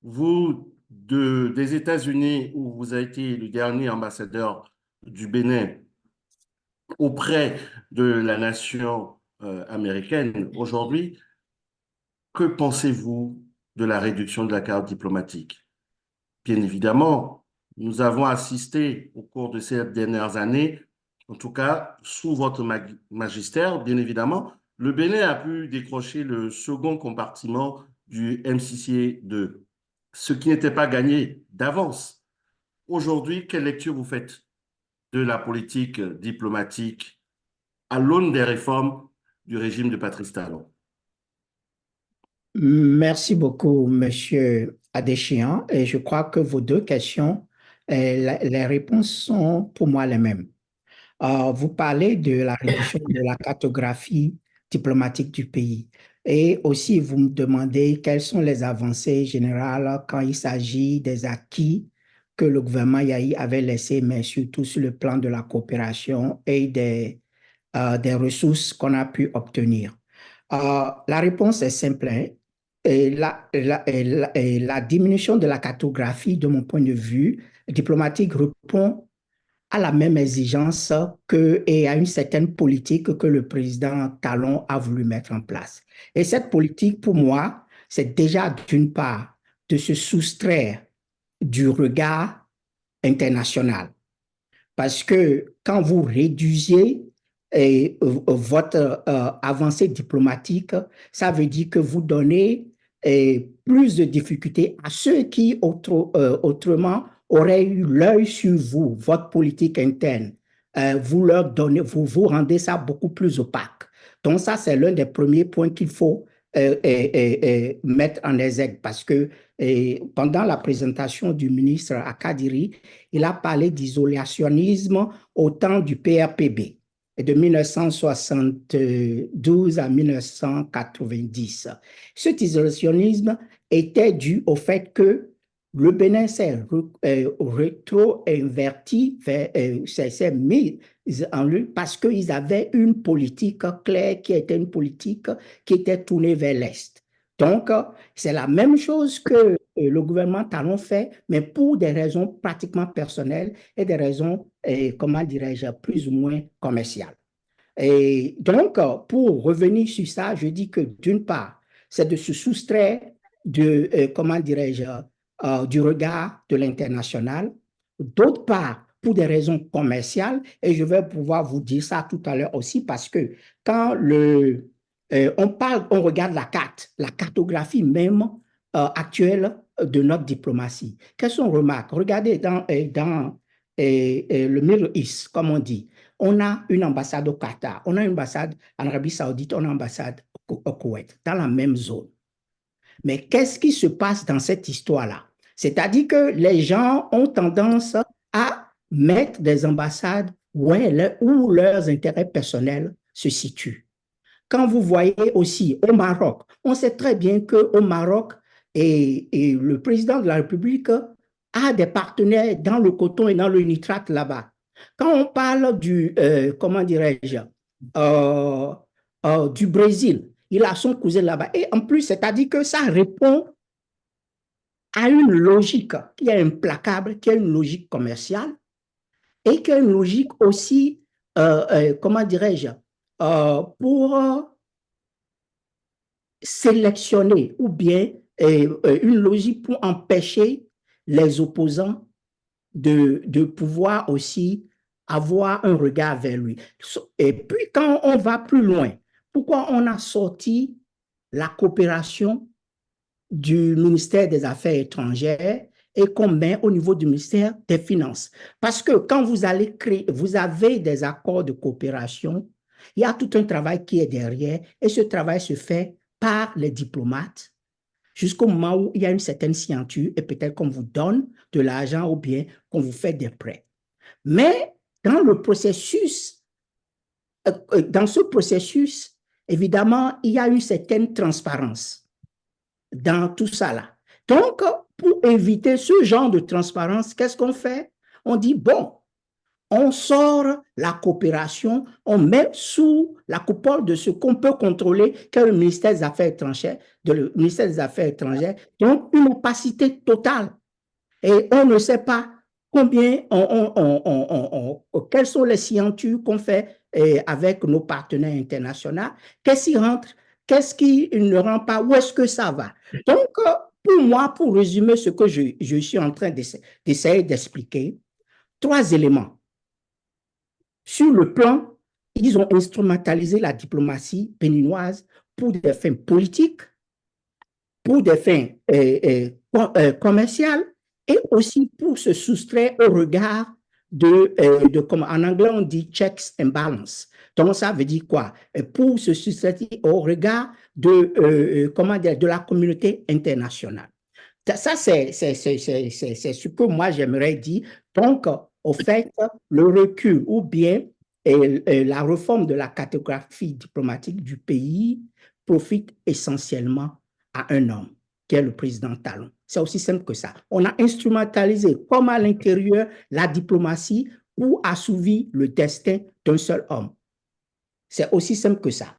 des États-Unis, où vous avez été le dernier ambassadeur du Bénin auprès de la nation américaine, aujourd'hui, que pensez-vous de la réduction de la carte diplomatique? Bien évidemment, nous avons assisté au cours de ces dernières années, en tout cas sous votre magistère, bien évidemment, le Bénin a pu décrocher le second compartiment du MCCA-2, ce qui n'était pas gagné d'avance. Aujourd'hui, quelle lecture vous faites de la politique diplomatique à l'aune des réformes du régime de Patrice Talon? Merci beaucoup, Monsieur Adéchian. Et je crois que vos deux questions, les réponses sont pour moi les mêmes. Vous parlez de la réduction de la cartographie diplomatique du pays. Et aussi, vous me demandez quelles sont les avancées générales quand il s'agit des acquis que le gouvernement Yahi avait laissés, mais surtout sur le plan de la coopération et des ressources qu'on a pu obtenir. La réponse est simple, hein. La diminution de la cartographie, de mon point de vue diplomatique, répond à la même exigence et à une certaine politique que le président Talon a voulu mettre en place. Et cette politique, pour moi, c'est déjà d'une part de se soustraire du regard international. Parce que quand vous réduisez votre avancée diplomatique, ça veut dire que vous donnez plus de difficultés à ceux qui autrement auraient eu l'œil sur vous, votre politique interne. Vous leur donnez, vous rendez ça beaucoup plus opaque. Donc ça, c'est l'un des premiers points qu'il faut mettre en exergue parce que pendant la présentation du ministre Akadiri, il a parlé d'isolationnisme au temps du PRPB de 1972 à 1990. Cet isolationnisme était dû au fait que le Bénin s'est rétro-inverti, s'est mis en lui parce qu'ils avaient une politique claire qui était une politique qui était tournée vers l'Est. Donc, c'est la même chose que le gouvernement Talon fait, mais pour des raisons pratiquement personnelles et des raisons, comment dirais-je, plus ou moins commerciales. Et donc, pour revenir sur ça, je dis que d'une part, c'est de se soustraire comment dirais-je, du regard de l'international. D'autre part, pour des raisons commerciales, et je vais pouvoir vous dire ça tout à l'heure aussi, parce que quand on regarde la cartographie même actuelle de notre diplomatie. Qu'est-ce qu'on remarque? Regardez dans le Middle East, comme on dit. On a une ambassade au Qatar, on a une ambassade en Arabie Saoudite, on a une ambassade au Koweït, dans la même zone. Mais qu'est-ce qui se passe dans cette histoire-là? C'est-à-dire que les gens ont tendance à mettre des ambassades où leurs intérêts personnels se situent. Quand vous voyez aussi au Maroc, on sait très bien qu'au Maroc, et le président de la République a des partenaires dans le coton et dans le nitrate là-bas. Quand on parle comment dirais-je, euh, du Brésil, il a son cousin là-bas. Et en plus, c'est-à-dire que ça répond à une logique qui est implacable, qui est une logique commerciale et qui est une logique aussi, comment dirais-je, pour sélectionner ou bien une logique pour empêcher les opposants de pouvoir aussi avoir un regard vers lui. Et puis, quand on va plus loin, pourquoi on a sorti la coopération du ministère des Affaires étrangères et qu'on met au niveau du ministère des Finances? Parce que quand vous allez créer, vous avez des accords de coopération, il y a tout un travail qui est derrière et ce travail se fait par les diplomates jusqu'au moment où il y a une certaine signature et peut-être qu'on vous donne de l'argent ou bien qu'on vous fait des prêts. Mais dans le processus, dans ce processus, évidemment, il y a une certaine transparence dans tout ça là. Donc, pour éviter ce genre de transparence, qu'est-ce qu'on fait? On dit, bon, on sort la coopération, on met sous la coupole de ce qu'on peut contrôler, que le ministère des Affaires étrangères, donc une opacité totale. Et on ne sait pas combien, quelles sont les signatures qu'on fait avec nos partenaires internationaux, qu'est-ce qui rentre, qu'est-ce qui ne rentre pas, où est-ce que ça va. Donc, pour moi, pour résumer ce que je suis en train d'essayer d'expliquer, 3 éléments. Sur le plan, ils ont instrumentalisé la diplomatie béninoise pour des fins politiques, pour des fins commerciales et aussi pour se soustraire au regard comme en anglais on dit checks and balance. Donc ça veut dire quoi? Pour se soustraire au regard de la communauté internationale. Ça, c'est ce que moi j'aimerais dire. Donc, au fait, le recul ou bien la réforme de la cartographie diplomatique du pays profite essentiellement à un homme, qui est le président Talon. C'est aussi simple que ça. On a instrumentalisé comme à l'intérieur la diplomatie pour assouvir le destin d'un seul homme. C'est aussi simple que ça.